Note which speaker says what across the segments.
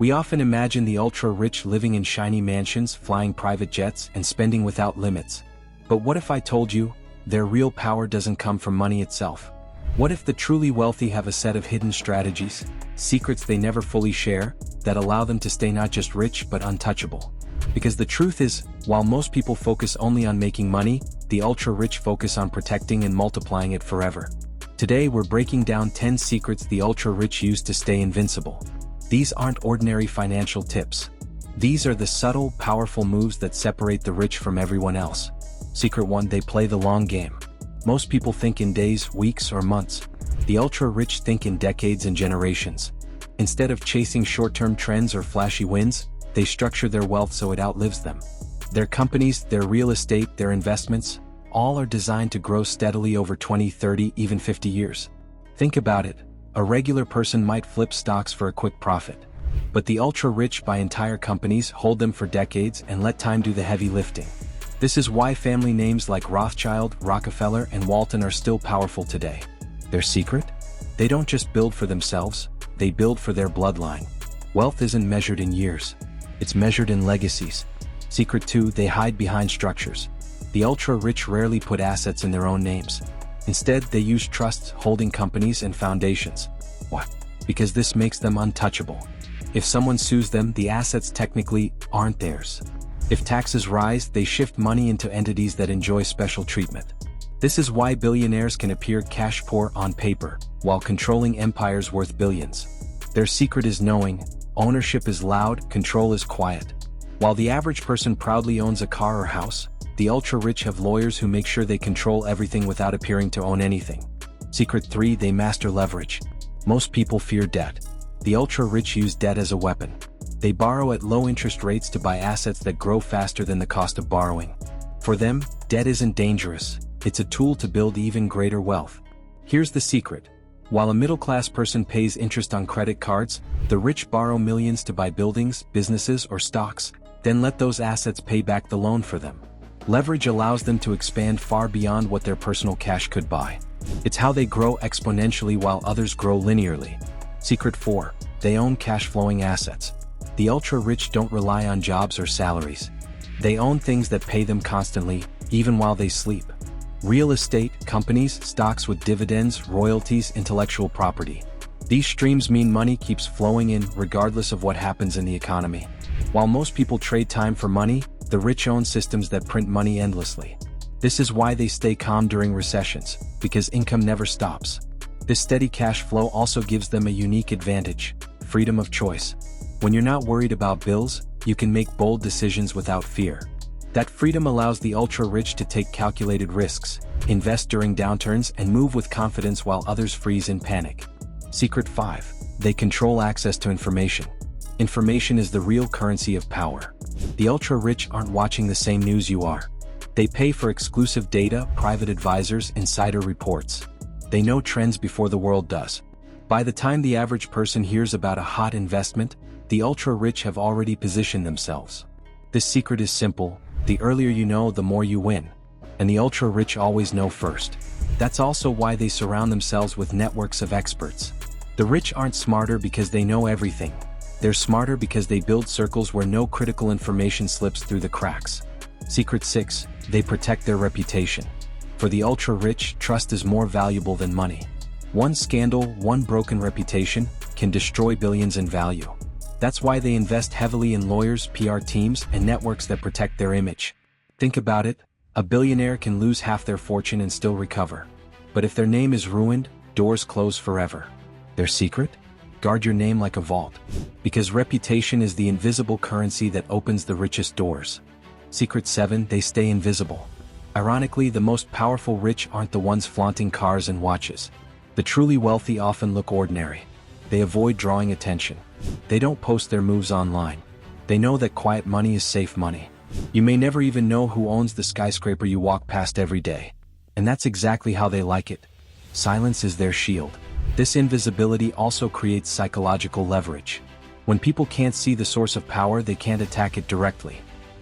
Speaker 1: We often imagine the ultra-rich living in shiny mansions, flying private jets, and spending without limits. But what if I told you, their real power doesn't come from money itself? What if the truly wealthy have a set of hidden strategies, secrets they never fully share, that allow them to stay not just rich but untouchable? Because the truth is, while most people focus only on making money, the ultra-rich focus on protecting and multiplying it forever. Today we're breaking down 10 secrets the ultra-rich use to stay invincible. These aren't ordinary financial tips. These are the subtle, powerful moves that separate the rich from everyone else. Secret 1: They play the long game. Most people think in days, weeks, or months. The ultra-rich think in decades and generations. Instead of chasing short-term trends or flashy wins, they structure their wealth so it outlives them. Their companies, their real estate, their investments, all are designed to grow steadily over 20, 30, even 50 years. Think about it. A regular person might flip stocks for a quick profit. But the ultra-rich buy entire companies, hold them for decades, and let time do the heavy lifting. This is why family names like Rothschild, Rockefeller, and Walton are still powerful today. Their secret? They don't just build for themselves, they build for their bloodline. Wealth isn't measured in years. It's measured in legacies. Secret 2: They hide behind structures. The ultra-rich rarely put assets in their own names. Instead, they use trusts, holding companies, and foundations. Why? Because this makes them untouchable. If someone sues them, the assets technically aren't theirs. If taxes rise, they shift money into entities that enjoy special treatment. This is why billionaires can appear cash poor on paper, while controlling empires worth billions. Their secret is knowing, ownership is loud, control is quiet. While the average person proudly owns a car or house, the ultra-rich have lawyers who make sure they control everything without appearing to own anything. Secret 3: They master leverage. Most people fear debt. The ultra-rich use debt as a weapon. They borrow at low interest rates to buy assets that grow faster than the cost of borrowing. For them, debt isn't dangerous, it's a tool to build even greater wealth. Here's the secret. While a middle-class person pays interest on credit cards, the rich borrow millions to buy buildings, businesses, or stocks, then let those assets pay back the loan for them. Leverage allows them to expand far beyond what their personal cash could buy. It's how they grow exponentially while others grow linearly. Secret 4: They own cash-flowing assets. The ultra-rich don't rely on jobs or salaries. They own things that pay them constantly, even while they sleep. Real estate, companies, stocks with dividends, royalties, intellectual property. These streams mean money keeps flowing in regardless of what happens in the economy. While most people trade time for money, the rich own systems that print money endlessly. This is why they stay calm during recessions, because income never stops. This steady cash flow also gives them a unique advantage: freedom of choice. When you're not worried about bills, you can make bold decisions without fear. That freedom allows the ultra-rich to take calculated risks, invest during downturns, and move with confidence while others freeze in panic. Secret 5: They control access to information. Information is the real currency of power. The ultra-rich aren't watching the same news you are. They pay for exclusive data, private advisors, insider reports. They know trends before the world does. By the time the average person hears about a hot investment, the ultra-rich have already positioned themselves. This secret is simple: the earlier you know, the more you win. And the ultra-rich always know first. That's also why they surround themselves with networks of experts. The rich aren't smarter because they know everything. They're smarter because they build circles where no critical information slips through the cracks. Secret 6: They protect their reputation. For the ultra-rich, trust is more valuable than money. One scandal, one broken reputation, can destroy billions in value. That's why they invest heavily in lawyers, PR teams, and networks that protect their image. Think about it: a billionaire can lose half their fortune and still recover. But if their name is ruined, doors close forever. Their secret? Guard your name like a vault. Because reputation is the invisible currency that opens the richest doors. Secret 7: They stay invisible. Ironically, the most powerful rich aren't the ones flaunting cars and watches. The truly wealthy often look ordinary. They avoid drawing attention. They don't post their moves online. They know that quiet money is safe money. You may never even know who owns the skyscraper you walk past every day. And that's exactly how they like it. Silence is their shield. This invisibility also creates psychological leverage. When people can't see the source of power, they can't attack it directly.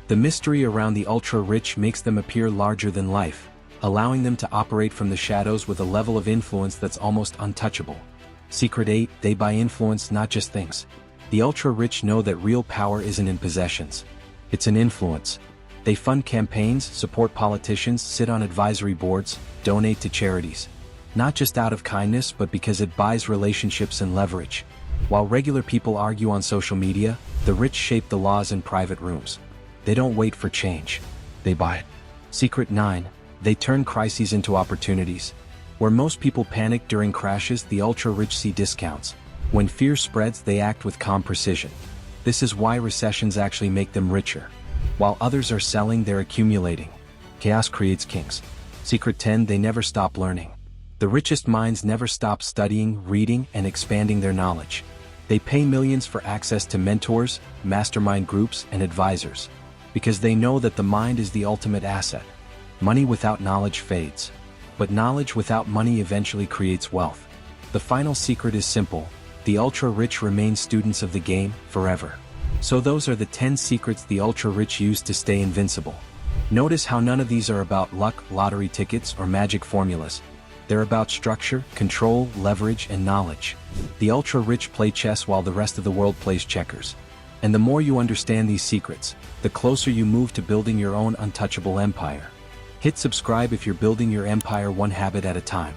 Speaker 1: The mystery around the ultra-rich makes them appear larger than life, allowing them to operate from the shadows with a level of influence that's almost untouchable. Secret 8: They buy influence, not just things. The ultra-rich know that real power isn't in possessions. It's in influence. They fund campaigns, support politicians, sit on advisory boards, donate to charities. Not just out of kindness, but because it buys relationships and leverage. While regular people argue on social media, the rich shape the laws in private rooms. They don't wait for change. They buy it. Secret 9. They turn crises into opportunities. Where most people panic during crashes, the ultra-rich see discounts. When fear spreads, they act with calm precision. This is why recessions actually make them richer. While others are selling, they're accumulating. Chaos creates kings. Secret 10. They never stop learning. The richest minds never stop studying, reading, and expanding their knowledge. They pay millions for access to mentors, mastermind groups, and advisors. Because they know that the mind is the ultimate asset. Money without knowledge fades. But knowledge without money eventually creates wealth. The final secret is simple. The ultra-rich remain students of the game forever. So those are the 10 secrets the ultra-rich use to stay invincible. Notice how none of these are about luck, lottery tickets, or magic formulas. They're about structure, control, leverage, and knowledge. The ultra-rich play chess while the rest of the world plays checkers. And the more you understand these secrets, the closer you move to building your own untouchable empire. Hit subscribe if you're building your empire one habit at a time.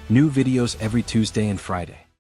Speaker 1: New videos every Tuesday and Friday.